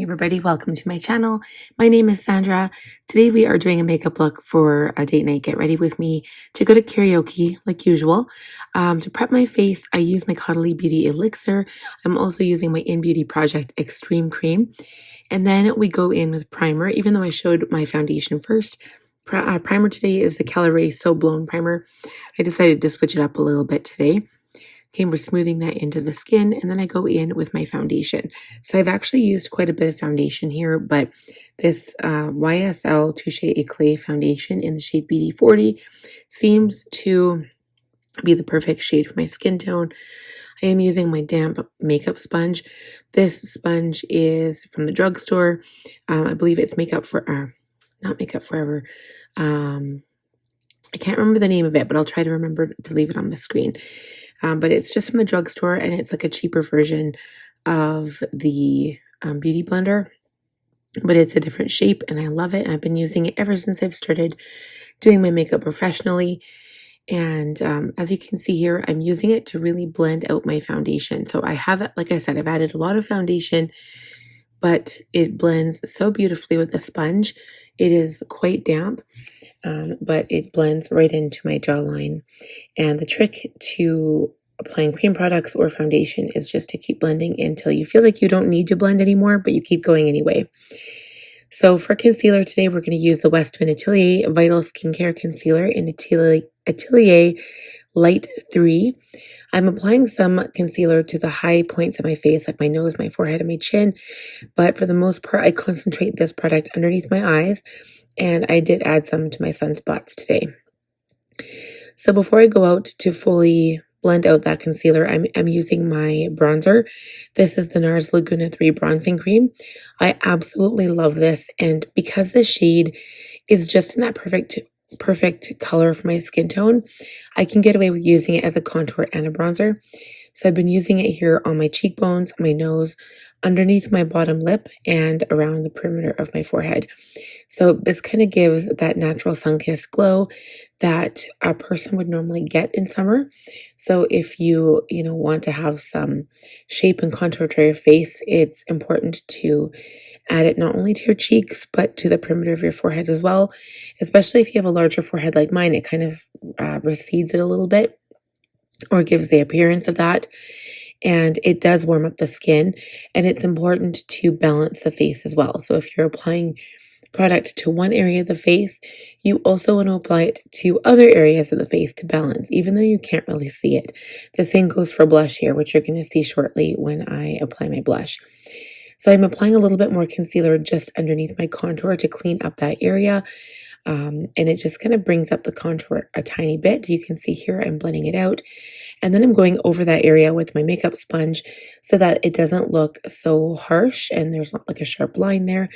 everybody, welcome to my channel. My name is Sandra. Today we are doing a makeup look for a date night. Get ready with me to go to karaoke like usual. To prep my face, I use my Cauddlaie Beauty Elixir. I'm also using my Innbeauty Project Extreme Cream. And then we go in with primer, even though I showed my foundation first. Primer today is the Caliray So Blown Primer. I decided to switch it up a little bit today. Okay, we're smoothing that into the skin, and then I go in with my foundation. So I've actually used quite a bit of foundation here, but this YSL Touche Eclait foundation in the shade BD40 seems to be the perfect shade for my skin tone. I am using my damp makeup sponge. This sponge is from the drugstore. I believe it's not Makeup Forever. I can't remember the name of it, but I'll try to remember to leave it on the screen. But it's just from the drugstore, and it's like a cheaper version of the Beauty Blender. But it's a different shape, and I love it. And I've been using it ever since I've started doing my makeup professionally. And as you can see here, I'm using it to really blend out my foundation. So I have, like I said, I've added a lot of foundation, but it blends so beautifully with the sponge. It is quite damp. But it blends right into my jawline. And the trick to applying cream products or foundation is just to keep blending until you feel like you don't need to blend anymore, but you keep going anyway. So for concealer today, we're going to use the Westman Atelier Vital Skincare Concealer in Atelier Light 3. I'm applying some concealer to the high points of my face, like my nose, my forehead, and my chin. But for the most part, I concentrate this product underneath my eyes. And I did add some to my sunspots today. So before I go out to fully blend out that concealer, I'm using my bronzer. This is the Nars Laguna 3 Bronzing Cream. I absolutely love this. And because the shade is just in that perfect color for my skin tone, I can get away with using it as a contour and a bronzer. So I've been using it here on my cheekbones, my nose, underneath my bottom lip, and around the perimeter of my forehead. So this kind of gives that natural sun-kissed glow that a person would normally get in summer. So if you want to have some shape and contour to your face, it's important to add it not only to your cheeks, but to the perimeter of your forehead as well. Especially if you have a larger forehead like mine, it kind of recedes it a little bit or gives the appearance of that. And it does warm up the skin, and it's important to balance the face as well. So if you're applying product to one area of the face, you also want to apply it to other areas of the face to balance, even though you can't really see it. The same goes for blush here, which you're going to see shortly when I apply my blush. So I'm applying a little bit more concealer just underneath my contour to clean up that area. And it just kind of brings up the contour a tiny bit. You can see here I'm blending it out. And then I'm going over that area with my makeup sponge so that it doesn't look so harsh and there's not like a sharp line there.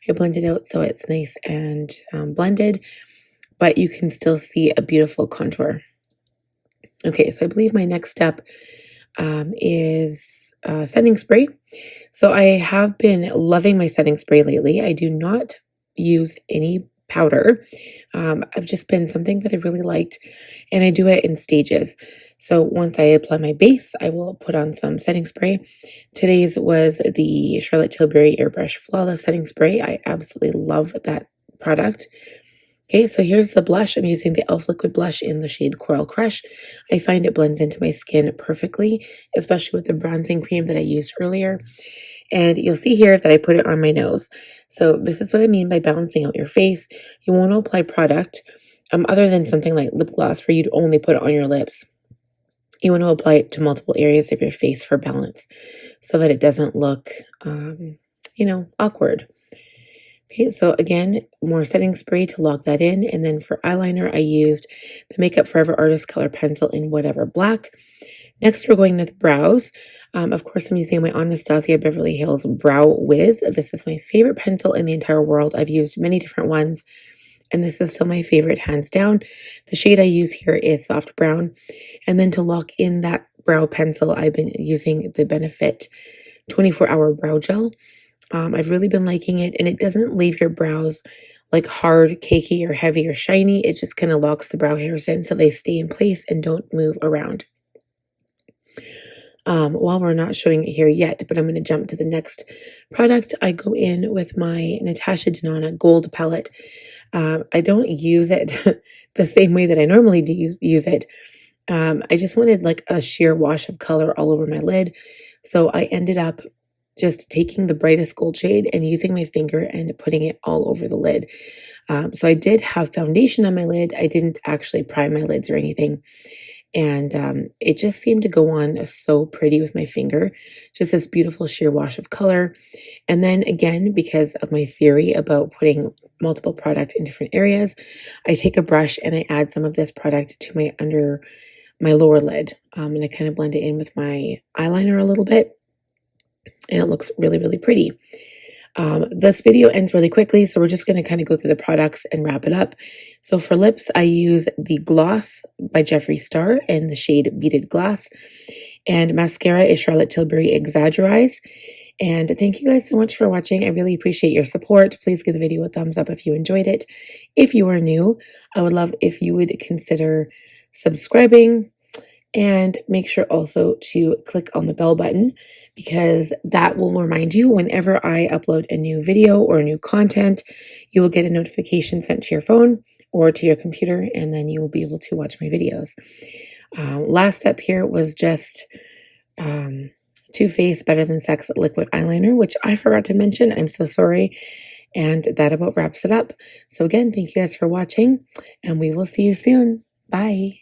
I blend it out so it's nice and blended, but you can still see a beautiful contour. Okay, so I believe my next step is setting spray. So I have been loving my setting spray lately. I do not use any powder. I've just been something that I really liked, and I do it in stages. So once I apply my base, I will put on some setting spray. Today's was the Charlotte Tilbury Airbrush Flawless Setting Spray. I absolutely love that product. Okay, so here's the blush. I'm using the e.l.f. Liquid Blush in the shade Coral Crush. I find it blends into my skin perfectly, especially with the bronzing cream that I used earlier. And you'll see here that I put it on my nose. So this is what I mean by balancing out your face. You want to apply product other than something like lip gloss where you'd only put it on your lips. You want to apply it to multiple areas of your face for balance so that it doesn't look, awkward. Okay, so again, more setting spray to lock that in. And then for eyeliner, I used the Makeup Forever Artist Color Pencil in Whatever Black. Next, we're going with brows. Of course, I'm using my Anastasia Beverly Hills Brow Whiz. This is my favorite pencil in the entire world. I've used many different ones, and this is still my favorite, hands down. The shade I use here is soft brown. And then to lock in that brow pencil, I've been using the Benefit 24-Hour Brow Gel. I've really been liking it, and it doesn't leave your brows like hard, cakey, or heavy, or shiny. It just kind of locks the brow hairs in so they stay in place and don't move around. While we're not showing it here yet, but I'm going to jump to the next product. I go in with my Natasha Denona Gold Palette. I don't use it the same way that I normally do use it. I just wanted like a sheer wash of color all over my lid. So I ended up just taking the brightest gold shade and using my finger and putting it all over the lid. So I did have foundation on my lid. I didn't actually prime my lids or anything. And it just seemed to go on so pretty with my finger. Just this beautiful sheer wash of color. And then again, because of my theory about putting multiple product in different areas, I take a brush and I add some of this product to my lower lid. And I kind of blend it in with my eyeliner a little bit. And it looks really, really pretty. This video ends really quickly, so we're just going to kind of go through the products and wrap it up. So for lips, I use the gloss by Jeffree Star in the shade Beaded Glass. And mascara is Charlotte Tilbury Exxager-Eyes. And thank you guys so much for watching. I really appreciate your support. Please give the video a thumbs up if you enjoyed it. If you are new, I would love if you would consider subscribing, and make sure also to click on the bell button, because that will remind you whenever I upload a new video or new content. You will get a notification sent to your phone or to your computer, and then you will be able to watch my videos. Last step here was just Too Faced Better Than Sex liquid eyeliner, which I forgot to mention. I'm so sorry. And that about wraps it up. So again, thank you guys for watching, and we will see you soon. Bye.